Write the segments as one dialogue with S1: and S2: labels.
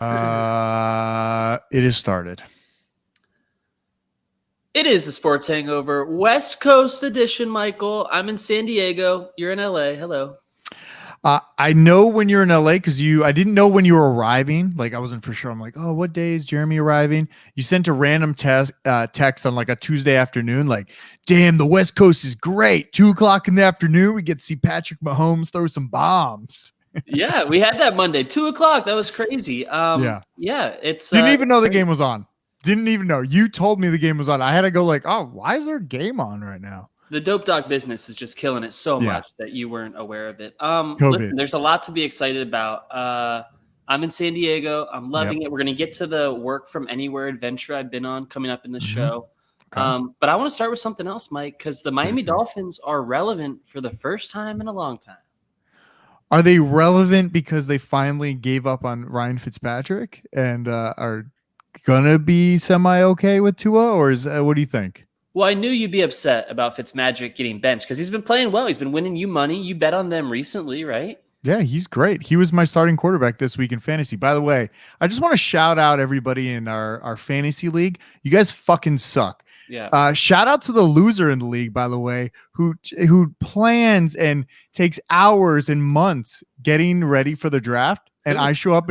S1: It has started.
S2: It is a sports hangover, West Coast edition, Michael. I'm in San Diego. You're in LA. Hello.
S1: I know when you're in LA because I didn't know when you were arriving. Like I wasn't for sure. I'm like, oh, what day is Jeremy arriving? You sent a random text on like a Tuesday afternoon. Like, damn, the West Coast is great. 2:00 in the afternoon, we get to see Patrick Mahomes throw some bombs.
S2: Yeah, we had that Monday, 2:00. That was crazy.
S1: Yeah.
S2: It's
S1: Didn't even know the game was on. Didn't even know. You told me the game was on. I had to go like, oh, why is there a game on right now?
S2: The dope dog business is just killing it so much that you weren't aware of it.
S1: COVID.
S2: Listen, there's a lot to be excited about. I'm in San Diego. I'm loving it. We're going to get to the work from anywhere adventure I've been on coming up in the show. Okay. But I want to start with something else, Mike, because the Miami Dolphins are relevant for the first time in a long time.
S1: Are they relevant because they finally gave up on Ryan Fitzpatrick and are gonna be semi-okay with Tua, or is what do you think?
S2: Well, I knew you'd be upset about Fitzmagic getting benched because he's been playing well. He's been winning you money. You bet on them recently, right?
S1: Yeah, he's great. He was my starting quarterback this week in fantasy. By the way, I just want to shout out everybody in our fantasy league. You guys fucking suck.
S2: Yeah.
S1: Shout out to the loser in the league, by the way, who plans and takes hours and months getting ready for the draft. And I show up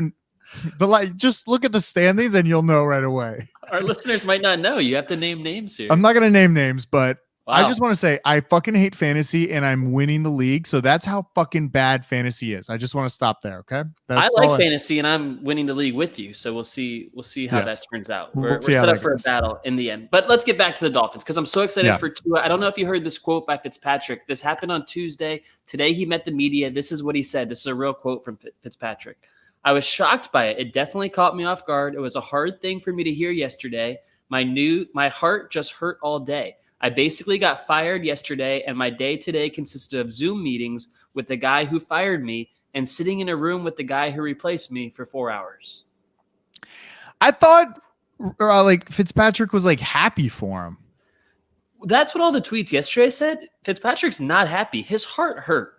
S1: but like, just look at the standings and you'll know right away.
S2: Our listeners might not know. You have to name names here.
S1: I'm not going to name names, but I just want to say I fucking hate fantasy and I'm winning the league. So that's how fucking bad fantasy is. I just want to stop there. Okay.
S2: I like fantasy and I'm winning the league with you. So we'll see how that turns out. We're set up for a battle in the end, but let's get back to the Dolphins because I'm so excited for Tua. I don't know if you heard this quote by Fitzpatrick. This happened on Tuesday. Today he met the media. This is what he said. This is a real quote from Fitzpatrick. I was shocked by it. It definitely caught me off guard. It was a hard thing for me to hear yesterday. My heart just hurt all day. I basically got fired yesterday, and my day today consisted of Zoom meetings with the guy who fired me and sitting in a room with the guy who replaced me for 4 hours.
S1: I thought like Fitzpatrick was like happy for him.
S2: That's what all the tweets yesterday said. Fitzpatrick's not happy. His heart hurt.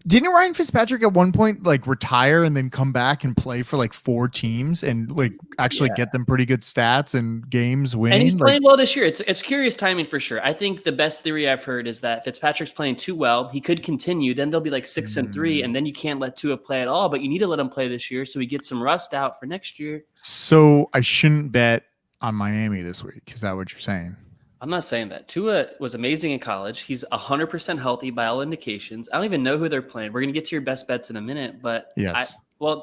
S1: Didn't Ryan Fitzpatrick at one point like retire and then come back and play for like 4 teams and like actually get them pretty good stats and games winning?
S2: And he's playing well this year. It's curious timing for sure. I think the best theory I've heard is that Fitzpatrick's playing too well. He could continue. Then they'll be like 6-3, and then you can't let Tua play at all. But you need to let him play this year so he gets some rust out for next year.
S1: So I shouldn't bet on Miami this week. Is that what you're saying?
S2: I'm not saying that. Tua was amazing in college. He's 100% healthy by all indications. I don't even know who they're playing. We're going to get to your best bets in a minute, but they actually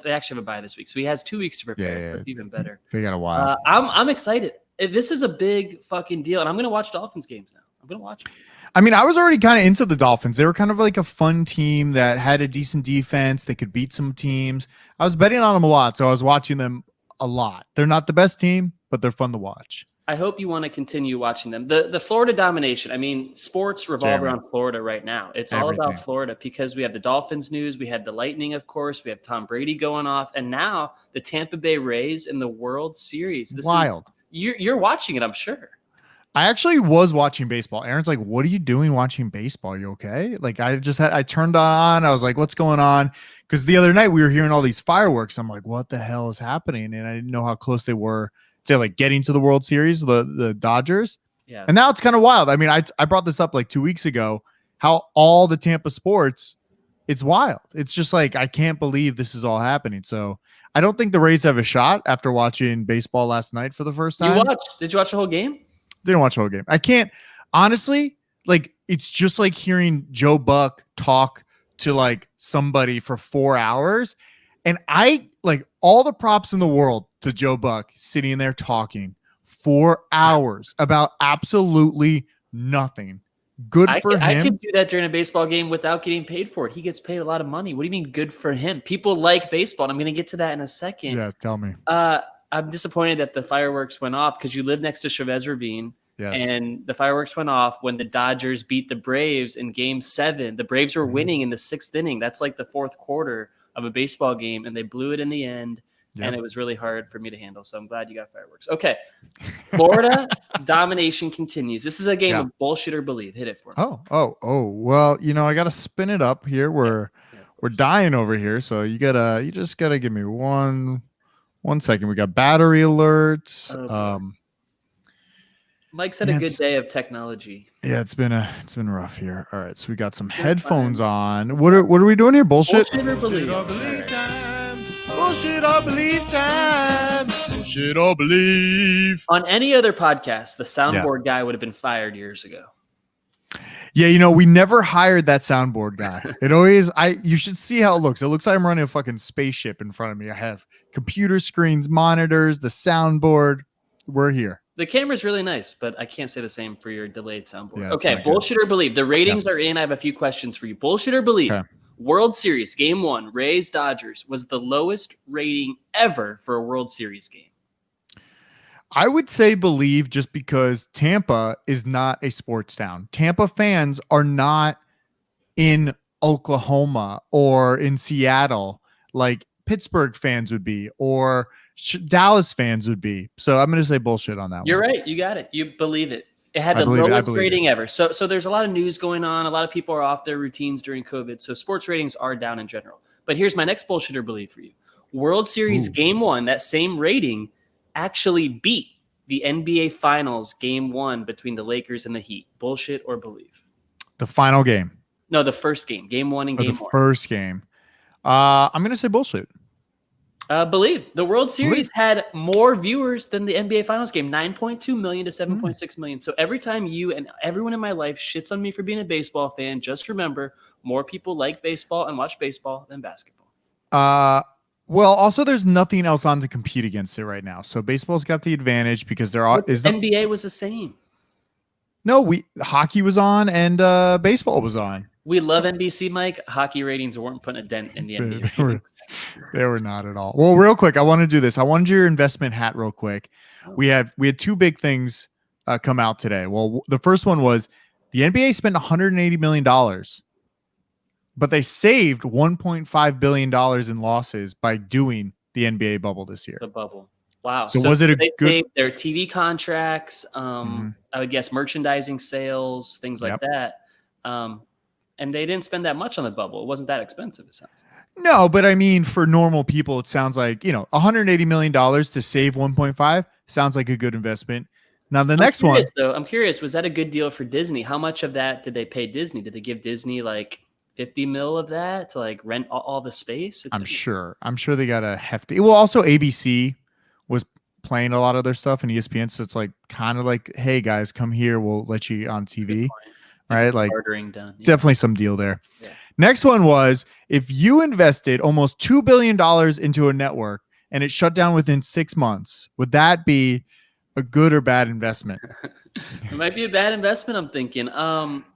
S2: have a bye this week. So he has 2 weeks to prepare. Yeah. It's even better.
S1: They got a while.
S2: I'm excited. This is a big fucking deal, and I'm going to watch Dolphins games now. I'm going to watch them.
S1: I mean, I was already kind of into the Dolphins. They were kind of like a fun team that had a decent defense. They could beat some teams. I was betting on them a lot, so I was watching them a lot. They're not the best team, but they're fun to watch.
S2: I hope you want to continue watching them. The Florida domination. I mean, sports revolve around Florida right now. It's all about Florida because we have the Dolphins news. We had the Lightning, of course. We have Tom Brady going off. And now the Tampa Bay Rays in the World Series.
S1: This wild.
S2: You're watching it, I'm sure.
S1: I actually was watching baseball. Aaron's like, what are you doing watching baseball? You okay? Like I turned on. I was like, what's going on? Because the other night we were hearing all these fireworks. I'm like, what the hell is happening? And I didn't know how close they were to like getting to the World Series, the Dodgers.
S2: Yeah.
S1: And now it's kind of wild. I mean, I brought this up like 2 weeks ago, how all the Tampa sports, it's wild. It's just like, I can't believe this is all happening. So I don't think the Rays have a shot after watching baseball last night for the first time.
S2: Did you watch the whole game?
S1: Didn't watch the whole game. I can't, honestly, like, it's just like hearing Joe Buck talk to like somebody for 4 hours. And I like all the props in the world to Joe Buck sitting there talking 4 hours about absolutely nothing. Good for him.
S2: I could do that during a baseball game without getting paid for it. He gets paid a lot of money. What do you mean good for him? People like baseball. And I'm going to get to that in a second.
S1: Yeah, tell me.
S2: I'm disappointed that the fireworks went off because you live next to Chavez Ravine. Yes. And the fireworks went off when the Dodgers beat the Braves in Game 7. The Braves were winning in the 6th inning. That's like the 4th quarter of a baseball game, and they blew it in the end. Yep. And it was really hard for me to handle. So I'm glad you got fireworks. Okay. Florida domination continues. This is a game of bullshit or believe. Hit it for me.
S1: Oh. Well, you know, I got to spin it up here. we're dying over here. So you just gotta give me one second. We got battery alerts.
S2: Mike's had a good day of technology.
S1: Yeah, it's been rough here. All right, so we got some headphones on. What are we doing here? Bullshit.
S2: Bullshit or believe?
S1: Time. Bullshit or believe time. Bullshit or believe.
S2: On any other podcast, the soundboard guy would have been fired years ago.
S1: Yeah, we never hired that soundboard guy. You should see how it looks. It looks like I'm running a fucking spaceship in front of me. I have computer screens, monitors, the soundboard. We're here.
S2: The camera's really nice, but I can't say the same for your delayed soundboard.
S1: Yeah,
S2: okay, bullshit or believe. The ratings are in. I have a few questions for you. Bullshit or believe. Okay. World Series, Game 1, Rays-Dodgers was the lowest rating ever for a World Series game.
S1: I would say believe, just because Tampa is not a sports town. Tampa fans are not in Oklahoma or in Seattle like Pittsburgh fans would be, or Dallas fans would be. So I'm going to say bullshit on that.
S2: You're right. You got it. You believe it. It had the lowest rating ever. So there's a lot of news going on. A lot of people are off their routines during COVID. So sports ratings are down in general. But here's my next bullshit or believe for you. World Series Game 1, that same rating actually beat the NBA Finals Game 1 between the Lakers and the Heat. Bullshit or believe?
S1: The final game.
S2: No, the first game. Game 1 and Game 1.
S1: The first game. I'm going to say bullshit.
S2: Believe. The World Series had more viewers than the NBA Finals game, 9.2 million to 7.6 million. So every time you and everyone in my life shits on me for being a baseball fan, just remember, more people like baseball and watch baseball than basketball.
S1: Well, also there's nothing else on to compete against it right now. So baseball's got the advantage because
S2: NBA was the same.
S1: No, hockey was on and baseball was on. We
S2: love NBC, Mike. Hockey ratings weren't putting a dent in the NBA.
S1: They were not at all. Well, real quick, I want to do this. I wanted your investment hat real quick. We had two big things come out today. Well, the first one was the NBA spent $180 million, but they saved $1.5 billion in losses by doing the NBA bubble this year.
S2: The bubble. Wow.
S1: So was it a good?
S2: Saved their TV contracts, I would guess merchandising sales, things like that. And they didn't spend that much on the bubble. It wasn't that expensive, it sounds like.
S1: No, but I mean, for normal people, it sounds like, $180 million to save 1.5 sounds like a good investment. Now, next one.
S2: I'm curious, was that a good deal for Disney? How much of that did they pay Disney? Did they give Disney like 50 mil of that to like rent all the space?
S1: I'm sure they got a hefty. Well, also ABC was playing a lot of their stuff and ESPN. So it's like kind of like, hey guys, come here. We'll let you on TV. Right, like
S2: done. Yeah.
S1: Definitely some deal there. Yeah. Next one was, if you invested almost $2 billion into a network and it shut down within 6 months, would that be a good or bad investment?
S2: It might be a bad investment, I'm thinking.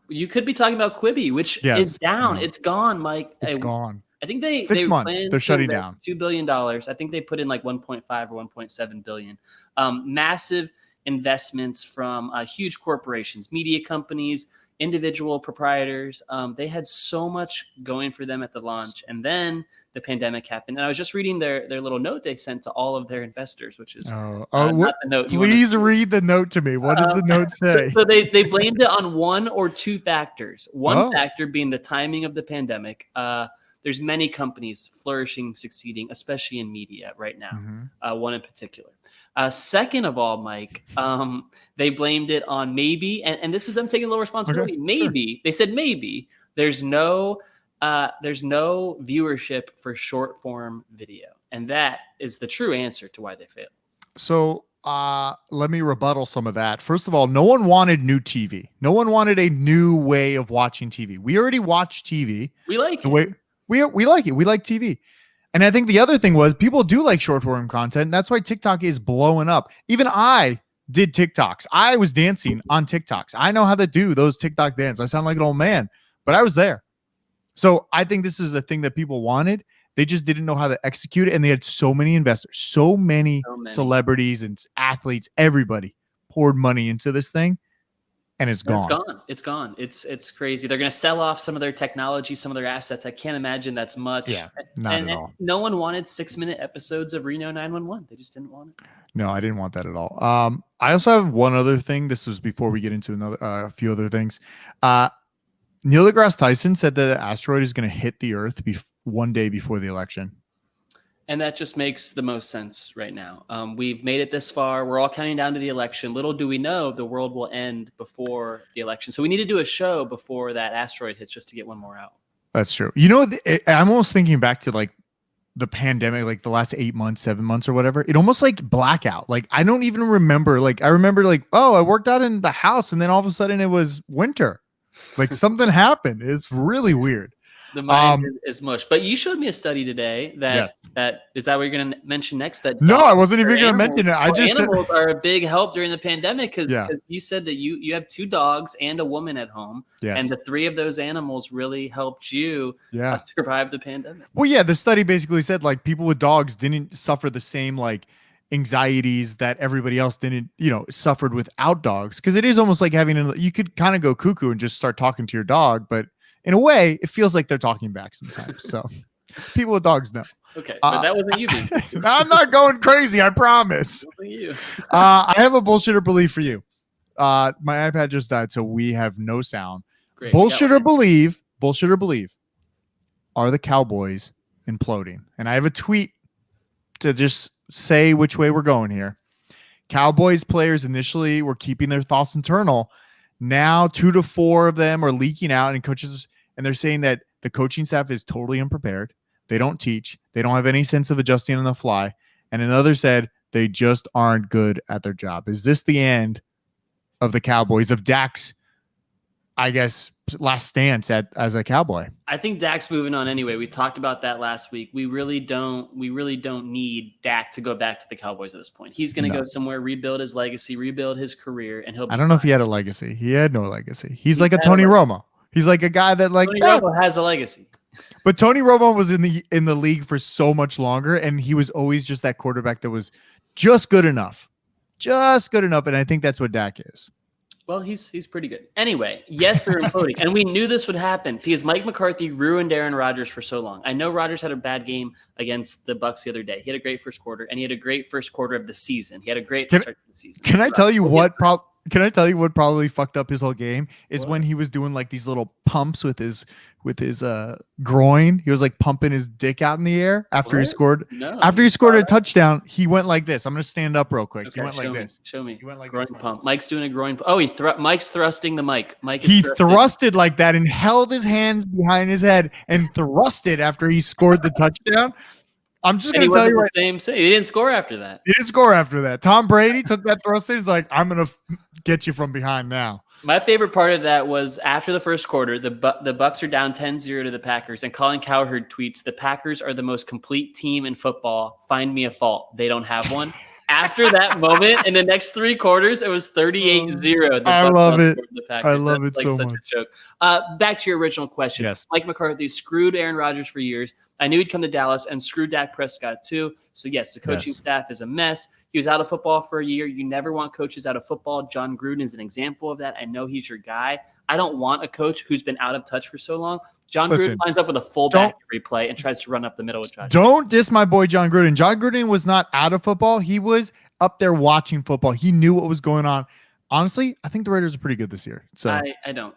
S2: You could be talking about Quibi, which is down. It's gone, Mike.
S1: It's gone.
S2: I think they
S1: 6 months. They're shutting down.
S2: $2 billion. I think they put in like 1.5 or 1.7 billion. Massive investments from huge corporations, media companies, individual proprietors. They had so much going for them at the launch, and then the pandemic happened. And I was just reading their little note they sent to all of their investors, which is not the note.
S1: Please read the note to me. What does the note say?
S2: So they blamed it on one or two factors. One factor being the timing of the pandemic. There's many companies flourishing, succeeding, especially in media right now. One in particular. Second of all, Mike, they blamed it on maybe, and this is them taking a little responsibility. Okay, maybe they said maybe there's no viewership for short form video, and that is the true answer to why they failed.
S1: So let me rebuttal some of that. First of all, no one wanted new TV. No one wanted a new way of watching TV. We already watch TV.
S2: We like it.
S1: We like it. We like TV. And I think the other thing was, people do like short form content. That's why TikTok is blowing up. Even I did TikToks. I was dancing on TikToks. I know how to do those TikTok dance. I sound like an old man, but I was there. So I think this is a thing that people wanted. They just didn't know how to execute it. And they had so many investors, so many celebrities and athletes, everybody poured money into this thing. And it's gone.
S2: It's gone. It's crazy. They're going to sell off some of their technology, some of their assets. I can't imagine that's much.
S1: Yeah, not at all.
S2: No one wanted 6-minute episodes of Reno 911. They just didn't want it.
S1: No, I didn't want that at all. I also have one other thing. This was before we get into a few other things. Neil deGrasse Tyson said that the asteroid is going to hit the Earth one day before the election.
S2: And that just makes the most sense right now. We've made it this far. We're all counting down to the election. Little do we know the world will end before the election. So we need to do a show before that asteroid hits just to get one more out.
S1: That's true. You know, I'm almost thinking back to like the pandemic, like the last 8 months, 7 months or whatever. It almost like blackout. Like I don't even remember. Like I remember like, oh, I worked out in the house and then all of a sudden it was winter. Like something happened. It's really weird.
S2: The mind is mush. But you showed me a study today that is that what you're going to mention next? That
S1: no, I wasn't even going to mention it. I just
S2: animals are a big help during the pandemic because you said that you have 2 dogs and a woman at home, and the 3 of those animals really helped you survive the pandemic.
S1: Well, yeah, the study basically said like people with dogs didn't suffer the same like anxieties that everybody else didn't, suffered without dogs, because it is almost like you could kind of go cuckoo and just start talking to your dog, but in a way, it feels like they're talking back sometimes. So people with dogs know.
S2: Okay, but that wasn't you being crazy.
S1: I'm not going crazy, I promise.
S2: That wasn't you.
S1: I have a bullshit or believe for you. My iPad just died, so we have no sound.
S2: Great.
S1: Bullshit or believe, are the Cowboys imploding? And I have a tweet to just say which way we're going here. Cowboys players initially were keeping their thoughts internal. Now 2 to 4 of them are leaking out, and coaches, and they're saying that the coaching staff is totally unprepared. They don't teach. They don't have any sense of adjusting on the fly. And another said they just aren't good at their job. Is this the end of the Cowboys, of Dak's, I guess, last stance as a Cowboy?
S2: I think Dak's moving on anyway. We talked about that last week. We really don't need Dak to go back to the Cowboys at this point. He's going to go somewhere, rebuild his legacy, rebuild his career, and
S1: I don't know if he had a legacy. He had no legacy. He's like a Tony Romo. He's like a guy that like
S2: Tony Romo has a legacy.
S1: But Tony Romo was in the league for so much longer, and he was always just that quarterback that was just good enough. And I think that's what Dak is.
S2: Well, he's pretty good. Anyway, yes, they're imploding. And we knew this would happen because Mike McCarthy ruined Aaron Rodgers for so long. I know Rodgers had a bad game against the Bucs the other day. He had a great first quarter, and he had a great first quarter of the season. He had a great start to the season.
S1: Can I tell you what probably fucked up his whole game is when he was doing like these little pumps with his groin. He was like pumping his dick out in the air after he scored. No, after he scored a touchdown, he went like this. I'm gonna stand up real quick.
S2: Okay,
S1: he went like this.
S2: Show me.
S1: He went like
S2: groin
S1: this.
S2: Pump. Mike's doing a groin. Oh, Mike's thrusting the mic.
S1: He thrusted like that and held his hands behind his head and thrusted after he scored the touchdown. I'm just going to tell you
S2: right. He didn't score after that.
S1: He didn't score after that. Tom Brady took that thrust. He's like, I'm going to get you from behind now.
S2: My favorite part of that was after the first quarter, the Bucs are down 10-0 to the Packers, and Colin Cowherd tweets, "The Packers are the most complete team in football. Find me a fault. They don't have one." After that moment, in the next 3 quarters, it was 38-0.
S1: I love it.
S2: I love it so much. A joke. Back to your original question.
S1: Yes.
S2: Mike McCarthy screwed Aaron Rodgers for years. I knew he'd come to Dallas and screw Dak Prescott too. So yes, the coaching staff is a mess. He was out of football for a year. You never want coaches out of football. John Gruden is an example of that. I know he's your guy. I don't want a coach who's been out of touch for so long. John Gruden lines up with a fullback replay and tries to run up the middle with Josh.
S1: Don't diss my boy John Gruden. John Gruden was not out of football. He was up there watching football. He knew what was going on. Honestly, I think the Raiders are pretty good this year. So
S2: I don't.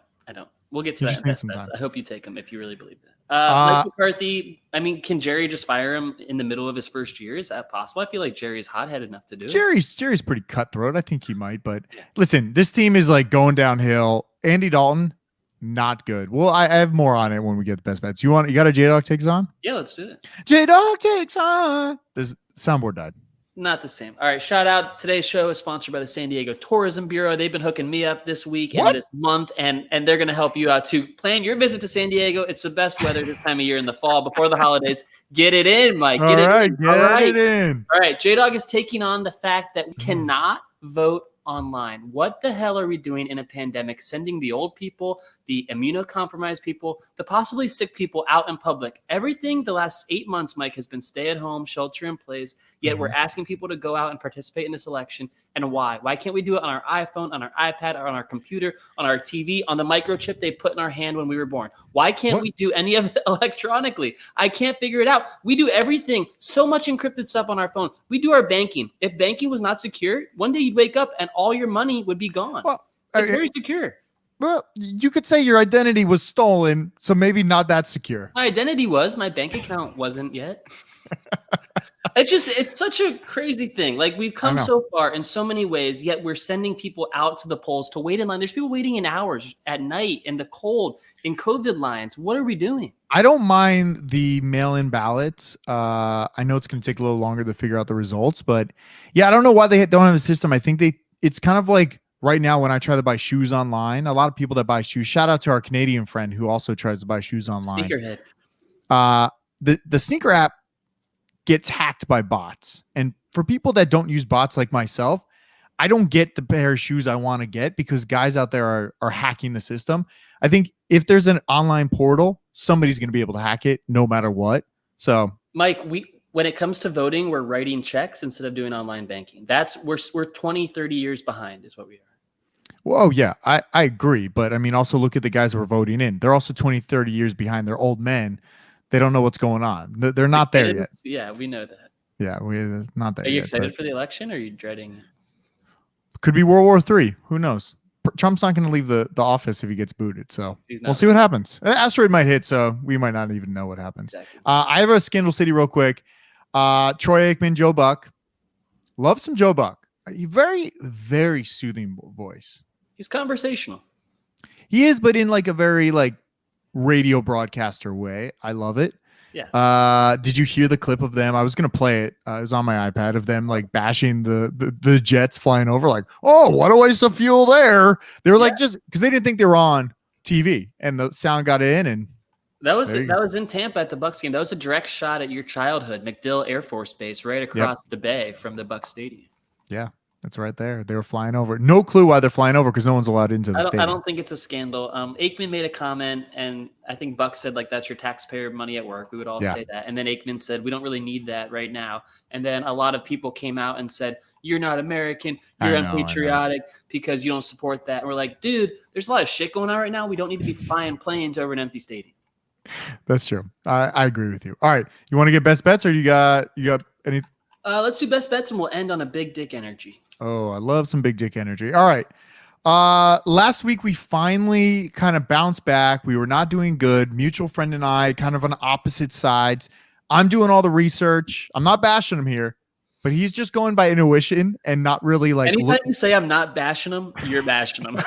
S2: We'll get to that. I hope you take him if you really believe that. Mike McCarthy, I mean, can Jerry just fire him in the middle of his first year? Is that possible? I feel like Jerry's hot-headed enough to do it.
S1: Jerry's pretty cutthroat. I think he might. But listen, this team is like going downhill. Andy Dalton, not good. Well, I have more on it when we get the best bets. You got a J Dawg Takes On?
S2: Yeah, let's do it.
S1: J Dawg Takes On. This soundboard died.
S2: Not the same. All right, shout out. Today's show is sponsored by the San Diego Tourism Bureau. They've been hooking me up this week and this month, and they're going to help you out to plan your visit to San Diego. It's the best weather this time of year in the fall before the holidays. Get it in, Mike. Get it in. All right, J Dawg is taking on the fact that we cannot vote online. What the hell are we doing in a pandemic, sending the old people, the immunocompromised people, the possibly sick people out in public? Everything the last 8 months, Mike, has been stay at home, shelter in place, yet we're asking people to go out and participate in this election. And why? Why can't we do it on our iPhone, on our iPad, or on our computer, on our TV, on the microchip they put in our hand when we were born? Why can't we do any of it electronically? I can't figure it out. We do everything, so much encrypted stuff on our phone. We do our banking. If banking was not secure, one day you'd wake up and all your money would be gone. Well, it's very secure.
S1: well, you could say your identity was stolen, so maybe not that secure.
S2: My identity was, my bank account wasn't yet. It's such a crazy thing. Like, we've come so far in so many ways, yet we're sending people out to the polls to wait in line. There's people waiting in hours at night in the cold in COVID lines. What are we doing?
S1: I don't mind the mail-in ballots. I know it's going to take a little longer to figure out the results, but yeah, I don't know why they don't have a system. I think it's kind of like right now when I try to buy shoes online, a lot of people that buy shoes, shout out to our Canadian friend who also tries to buy shoes online.
S2: Sneakerhead.
S1: The sneaker app gets hacked by bots. And for people that don't use bots like myself, I don't get the pair of shoes I want to get because guys out there are hacking the system. I think if there's an online portal, somebody's going to be able to hack it no matter what. So,
S2: Mike, when it comes to voting, we're writing checks instead of doing online banking. We're 20, 30 years behind is what we are.
S1: Well, yeah, I agree. But I mean, also look at the guys who are voting in. They're also 20, 30 years behind. They're old men. They don't know what's going on. They're not there yet.
S2: Yeah, we know that.
S1: Yeah, we're not there yet.
S2: Are you excited for the election or are you dreading it?
S1: Could be World War III. Who knows? Trump's not going to leave the office if he gets booted. So we'll see what happens. An asteroid might hit, so we might not even know what happens.
S2: Exactly.
S1: I have a Scandal City real quick. Troy Aikman, Joe Buck. Love some Joe Buck. Very, very soothing voice.
S2: He's conversational.
S1: He is, but in like a very like radio broadcaster way. I love it.
S2: Yeah.
S1: Did you hear the clip of them? I was gonna play it. It was on my iPad of them like bashing the jets flying over. Like, oh, what a waste of fuel there. They were like just because they didn't think they were on TV, and the sound got in, and
S2: that was in Tampa at the Bucs game. That was a direct shot at your childhood, MacDill Air Force Base, right across the bay from the Bucs Stadium.
S1: Yeah. That's right there. They were flying over. No clue why they're flying over because no one's allowed into the stadium.
S2: I don't think it's a scandal. Aikman made a comment, and I think Buck said, like, that's your taxpayer money at work. We would all say that. And then Aikman said, we don't really need that right now. And then a lot of people came out and said, you're not American. You're unpatriotic because you don't support that. And we're like, dude, there's a lot of shit going on right now. We don't need to be flying planes over an empty stadium.
S1: That's true. I agree with you. All right. You want to get best bets or you got any?
S2: Let's do best bets and we'll end on a big dick energy.
S1: Oh, I love some big dick energy. All right. Last week we finally kind of bounced back. We were not doing good. Mutual friend and I kind of on opposite sides. I'm doing all the research. I'm not bashing him here, but he's just going by intuition and not really like.
S2: Anytime you say I'm not bashing him, you're bashing him.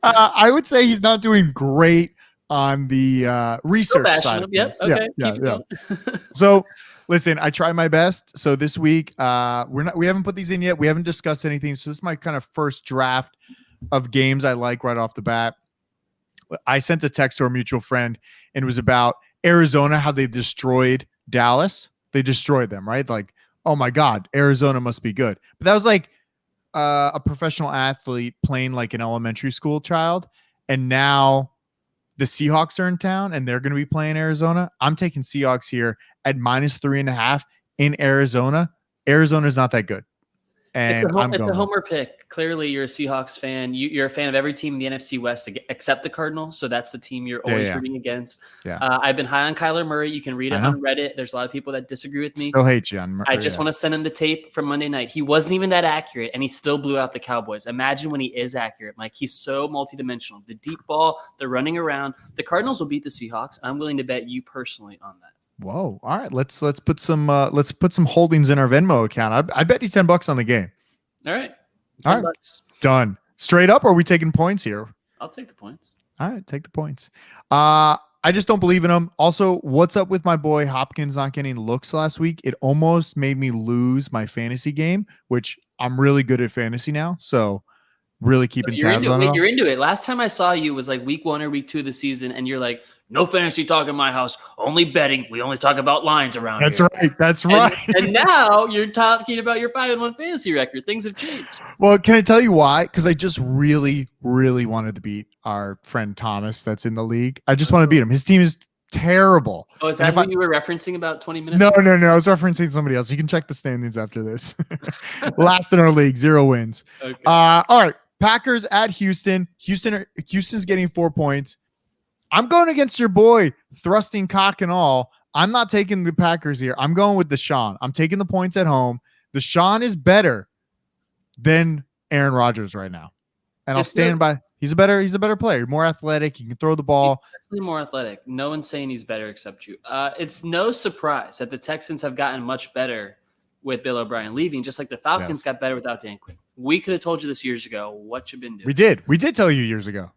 S1: I would say he's not doing great on the research side.
S2: Yep. Okay. Yeah.
S1: So listen, I try my best. So this week, we haven't put these in yet. We haven't discussed anything. So this is my kind of first draft of games I like right off the bat. I sent a text to our mutual friend, and it was about Arizona, how they destroyed Dallas. They destroyed them, right? Like, oh my God, Arizona must be good. But that was like a professional athlete playing like an elementary school child. And now the Seahawks are in town and they're going to be playing Arizona. I'm taking Seahawks here at -3.5 in Arizona. Arizona's not that good. And
S2: it's a homer pick. Clearly, you're a Seahawks fan. You're a fan of every team in the NFC West except the Cardinals. So that's the team you're always rooting against.
S1: Yeah.
S2: I've been high on Kyler Murray. You can read it on Reddit. There's a lot of people that disagree with me.
S1: Still hate you on Murray.
S2: I just want to send him the tape from Monday night. He wasn't even that accurate, and he still blew out the Cowboys. Imagine when he is accurate, Mike. He's so multidimensional. The deep ball, the running around. The Cardinals will beat the Seahawks. I'm willing to bet you personally on that.
S1: Whoa! All right, let's put some holdings in our Venmo account. I bet you $10 on the game.
S2: All right.
S1: All right. Done. Straight up, or are we taking points here?
S2: I'll take the points.
S1: All right, take the points. I just don't believe in him. Also, what's up with my boy Hopkins not getting looks last week? It almost made me lose my fantasy game, which I'm really good at fantasy now. So really keeping tabs on it.
S2: You're into it. Last time I saw you was like week 1 or week 2 of the season, and you're like, no fantasy talk in my house, only betting. We only talk about lines around
S1: here.
S2: Right.
S1: That's right.
S2: And now you're talking about your 5-1 fantasy record. Things have changed.
S1: Well, can I tell you why? Because I just really, really wanted to beat our friend Thomas that's in the league. I just want to beat him. His team is terrible.
S2: Oh, is that who you were referencing about 20 minutes
S1: ago? No. I was referencing somebody else. You can check the standings after this. Last in our league, 0 wins.
S2: Okay.
S1: All right. Packers at Houston. Houston's getting 4 points. I'm going against your boy, thrusting cock and all. I'm not taking the Packers here. I'm going with Deshaun. I'm taking the points at home. Deshaun is better than Aaron Rodgers right now. and I'll stand by. He's a better player, more athletic. He can throw the ball.
S2: He's definitely more athletic. No one's saying he's better except you. It's no surprise that the Texans have gotten much better with Bill O'Brien leaving, just like the Falcons got better without Dan Quinn. We could have told you this years ago what you've been doing.
S1: We did tell you years ago.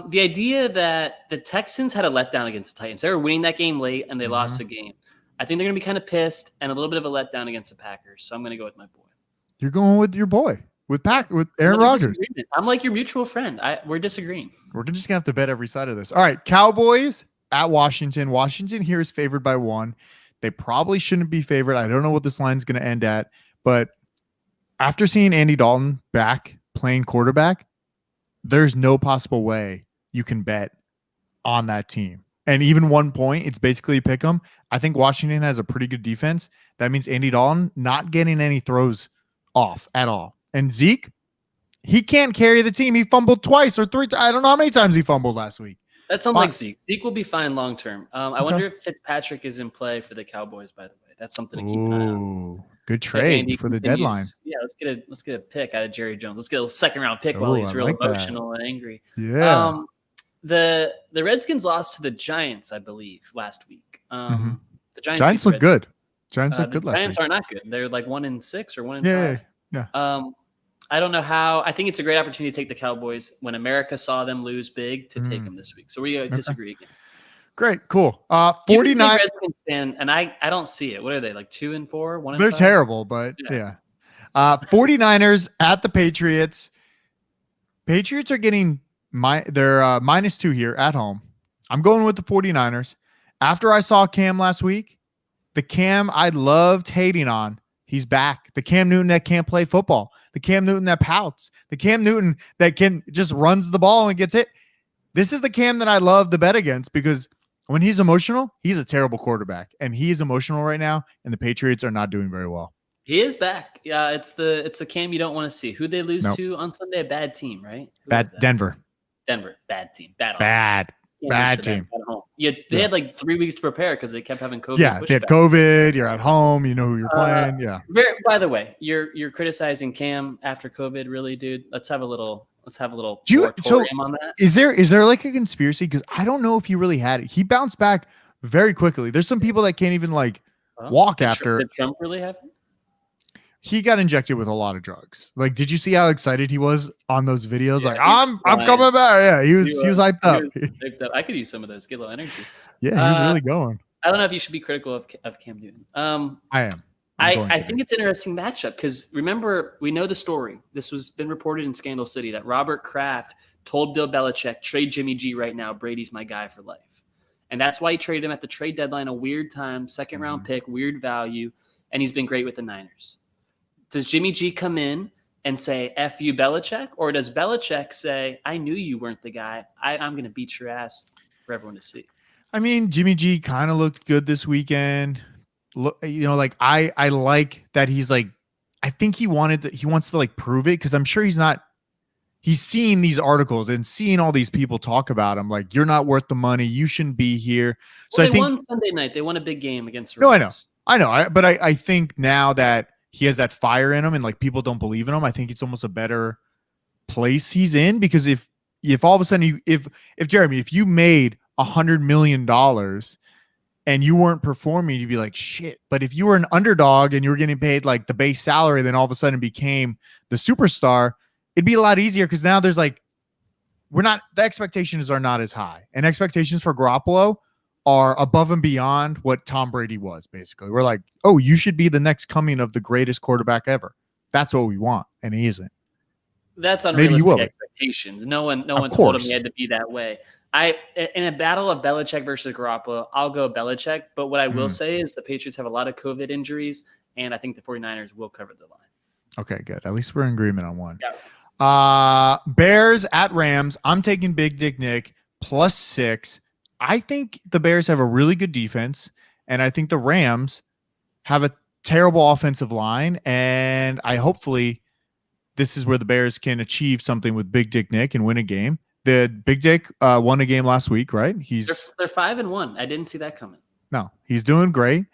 S2: The idea that the Texans had a letdown against the Titans. They were winning that game late, and they lost the game. I think they're going to be kind of pissed and a little bit of a letdown against the Packers. So I'm going to go with my boy.
S1: You're going with your boy, with Aaron Rodgers.
S2: I'm like your mutual friend. We're disagreeing.
S1: We're just going to have to bet every side of this. All right, Cowboys at Washington. Washington here is favored by 1. They probably shouldn't be favored. I don't know what this line is going to end at, but after seeing Andy Dalton back playing quarterback, there's no possible way you can bet on that team. And even 1 point, it's basically a pick 'em. I think Washington has a pretty good defense. That means Andy Dalton not getting any throws off at all. And Zeke, he can't carry the team. He fumbled twice or 3 times. I don't know how many times he fumbled last week.
S2: That sounds like Zeke. Zeke will be fine long term. I wonder if Fitzpatrick is in play for the Cowboys, by the way. That's something to keep an eye on.
S1: Good trade for the deadline.
S2: Yeah, let's get a pick out of Jerry Jones. Let's get a second round pick while he's real emotional and angry.
S1: Yeah.
S2: The Redskins lost to the Giants, I believe, last week. The
S1: Giants look good. Giants look good last week.
S2: Giants are not good. They're like 1-6 or 1-5.
S1: Yeah.
S2: I don't know how. I think it's a great opportunity to take the Cowboys when America saw them lose big to take them this week. So we disagree again.
S1: Great, cool. 49
S2: Redskins fan, and I don't see it. What are they, like 2-4, 1-5?
S1: They're terrible, but yeah. 49ers at the Patriots. Patriots are getting they're -2 here at home. I'm going with the 49ers. After I saw Cam last week, the Cam I loved hating on, he's back. The Cam Newton that can't play football. The Cam Newton that pouts. The Cam Newton that can just runs the ball and gets hit. This is the Cam that I love to bet against because when he's emotional, he's a terrible quarterback. And he's emotional right now, and the Patriots are not doing very well.
S2: He is back. Yeah, it's the Cam you don't want to see. Who'd they lose to on Sunday? A bad team, right?
S1: Denver.
S2: Bad team. Bad team. At home. They had like 3 weeks to prepare because they kept having COVID.
S1: Yeah, they had COVID. You're at home. You know who you're playing. Yeah.
S2: By the way, you're criticizing Cam after COVID, really, dude. Let's have a little moratorium on that.
S1: Is there like a conspiracy? Because I don't know if he really had it. He bounced back very quickly. There's some people that can't even walk after.
S2: Did Trump really have it?
S1: He got injected with a lot of drugs. Like, did you see how excited he was on those videos? Yeah, I'm coming back. Yeah, he was hyped up.
S2: I could use some of those. Get a little energy.
S1: Yeah, he was really going.
S2: I don't know if you should be critical of Cam Newton.
S1: I am.
S2: I think it's an interesting matchup because remember, we know the story. This was been reported in Scandal City that Robert Kraft told Bill Belichick, trade Jimmy G right now. Brady's my guy for life. And that's why he traded him at the trade deadline, a weird time, second round pick, weird value. And he's been great with the Niners. Does Jimmy G come in and say, F you, Belichick? Or does Belichick say, I knew you weren't the guy. I'm going to beat your ass for everyone to see?
S1: I mean, Jimmy G kind of looked good this weekend. Look, I like that he's like, I think he wants to prove it because I'm sure he's seeing these articles and seeing all these people talk about him. Like, you're not worth the money. You shouldn't be here. So
S2: they won Sunday night. They won a big game against the
S1: Rays. I know. But I think now that he has that fire in him and people don't believe in him, I think it's almost a better place he's in because if all of a sudden if Jeremy, if you made $100 million and you weren't performing, you'd be like, shit. But if you were an underdog and you were getting paid the base salary, then all of a sudden became the superstar, it'd be a lot easier because now there's the expectations are not as high, and expectations for Garoppolo are above and beyond what Tom Brady was. Basically, we're like, oh, you should be the next coming of the greatest quarterback ever. That's what we want, and he isn't.
S2: That's unrealistic expectations. No one told him he had to be that way. In a battle of Belichick versus Garoppolo, I'll go Belichick. But what I will say is the Patriots have a lot of COVID injuries, and I think the 49ers will cover the line.
S1: Okay, good. At least we're in agreement on one. Yeah. Bears at Rams. I'm taking Big Dick Nick +6. I think the Bears have a really good defense, and I think the Rams have a terrible offensive line, and hopefully this is where the Bears can achieve something with Big Dick Nick and win a game. The Big Dick won a game last week, right?
S2: They're 5-1. I didn't see that coming.
S1: No, he's doing great.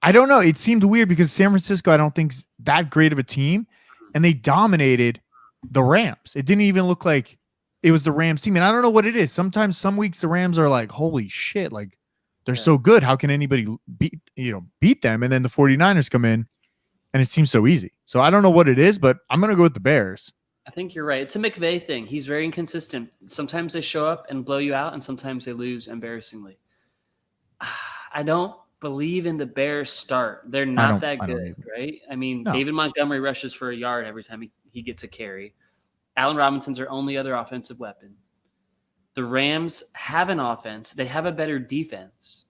S1: I don't know. It seemed weird because San Francisco, I don't think is that great of a team, and they dominated the Rams. It didn't even look like it was the Rams team. And I don't know what it is. Sometimes some weeks the Rams are like, holy shit, like they're so good. How can anybody beat them? And then the 49ers come in and it seems so easy. So I don't know what it is, but I'm going to go with the Bears.
S2: I think you're right. It's a McVay thing. He's very inconsistent. Sometimes they show up and blow you out, and sometimes they lose embarrassingly. I don't believe in the Bears start. They're not that good, right? I mean, David Montgomery rushes for a yard every time he gets a carry. Allen Robinson's their only other offensive weapon. The Rams have an offense. They have a better defense.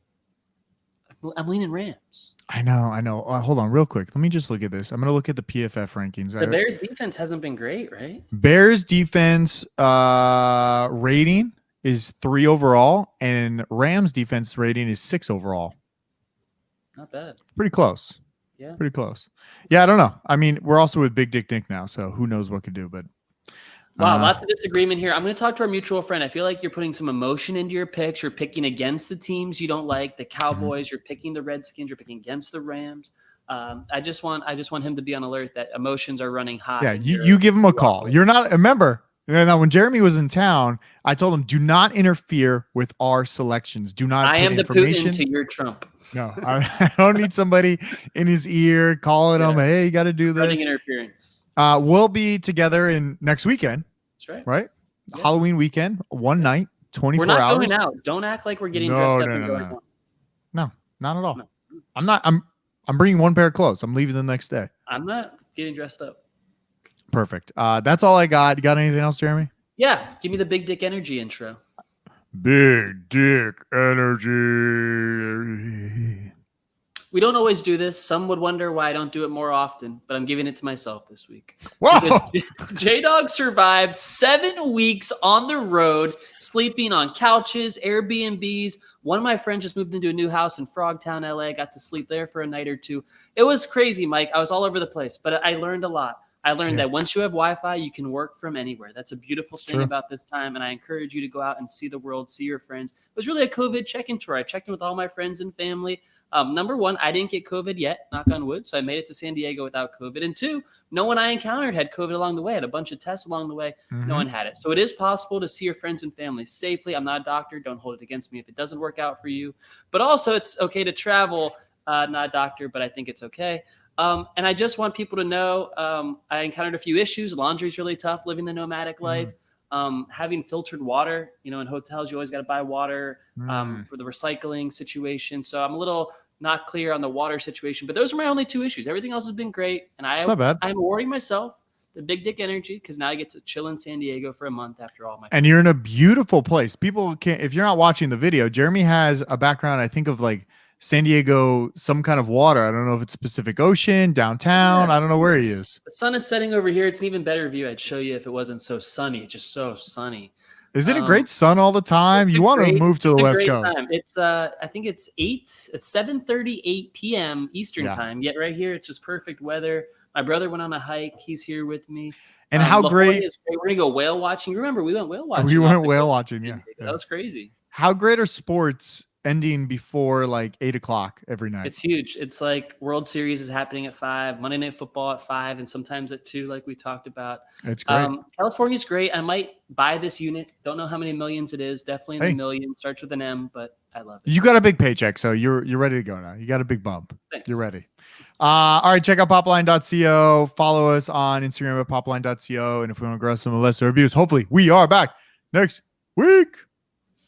S2: I'm leaning Rams.
S1: I know. Hold on real quick. Let me just look at this. I'm going to look at the PFF rankings.
S2: The Bears defense hasn't been great, right?
S1: Bears defense rating is 3 overall, and Rams defense rating is 6 overall.
S2: Not bad.
S1: Pretty close.
S2: Yeah.
S1: Pretty close. Yeah, I don't know. I mean, we're also with Big Dick Nick now, so who knows what could do, but
S2: wow, lots of disagreement here. I'm going to talk to our mutual friend. I feel like you're putting some emotion into your picks. You're picking against the teams you don't like, the Cowboys. You're picking the Redskins. You're picking against the Rams. I just want him to be on alert that emotions are running high.
S1: Yeah, you give him a call. You're not. Remember, now when Jeremy was in town, I told him, do not interfere with our selections. Do not.
S2: I am the Putin to your Trump.
S1: No, I don't need somebody in his ear calling him, hey, you got to do this.
S2: Running interference.
S1: We'll be together in next weekend.
S2: That's right.
S1: Right? Yeah. Halloween weekend, one night, 24 hours.
S2: We're not going out. Don't act like we're getting dressed up and going out.
S1: No, not at all. No. I'm bringing one pair of clothes. I'm leaving the next day.
S2: I'm not getting dressed up.
S1: Perfect. That's all I got. You got anything else, Jeremy?
S2: Yeah. Give me the Big Dick Energy intro.
S1: Big Dick Energy.
S2: We don't always do this. Some would wonder why I don't do it more often, but I'm giving it to myself this week.
S1: Whoa!
S2: J Dawg survived 7 weeks on the road, sleeping on couches, Airbnbs. One of my friends just moved into a new house in Frogtown, LA. Got to sleep there for a night or two. It was crazy, Mike. I was all over the place, but I learned a lot. I learned that once you have Wi-Fi, you can work from anywhere. That's a beautiful thing about this time, and I encourage you to go out and see the world, see your friends. It was really a COVID check-in tour. I checked in with all my friends and family. Number one, I didn't get COVID yet, knock on wood, so I made it to San Diego without COVID. And two, no one I encountered had COVID along the way. I had a bunch of tests along the way. No one had it. So it is possible to see your friends and family safely. I'm not a doctor. Don't hold it against me if it doesn't work out for you. But also, it's okay to travel. Not a doctor, but I think it's okay. And I just want people to know I encountered a few issues. Laundry's really tough, living the nomadic life. Having filtered water, in hotels, you always got to buy water for the recycling situation. So I'm a little not clear on the water situation, but those are my only 2 issues. Everything else has been great. And I'm awarding myself the Big Dick Energy because now I get to chill in San Diego for a month after all my.
S1: And you're in a beautiful place. People can't, if you're not watching the video, Jeremy has a background, I think, of like San Diego, some kind of water. I don't know if it's Pacific Ocean, downtown. I don't know where he is.
S2: The sun is setting over here. It's an even better view. I'd show you if it wasn't so sunny. It's just so sunny.
S1: Is it a great sun all the time? You want to move to the West Coast.
S2: Time. It's I think it's 7:38 p.m. Eastern time. Yet right here, it's just perfect weather. My brother went on a hike. He's here with me.
S1: And how great
S2: is great. We're gonna go whale watching. Remember, we went whale watching.
S1: We went whale watching. Yeah,
S2: that was crazy.
S1: How great are sports ending before like 8 o'clock every night?
S2: It's huge. It's like World Series is happening at 5, Monday Night Football at 5, and sometimes at 2, like we talked about.
S1: It's great.
S2: California's great. I might buy this unit. Don't know how many millions it is. Definitely in the millions. Starts with an M, but I love it.
S1: You got a big paycheck, so you're ready to go now. You got a big bump.
S2: Thanks.
S1: You're ready. All right, check out popline.co. Follow us on Instagram at popline.co. And if we want to grow some of the lesser reviews, hopefully we are back next week.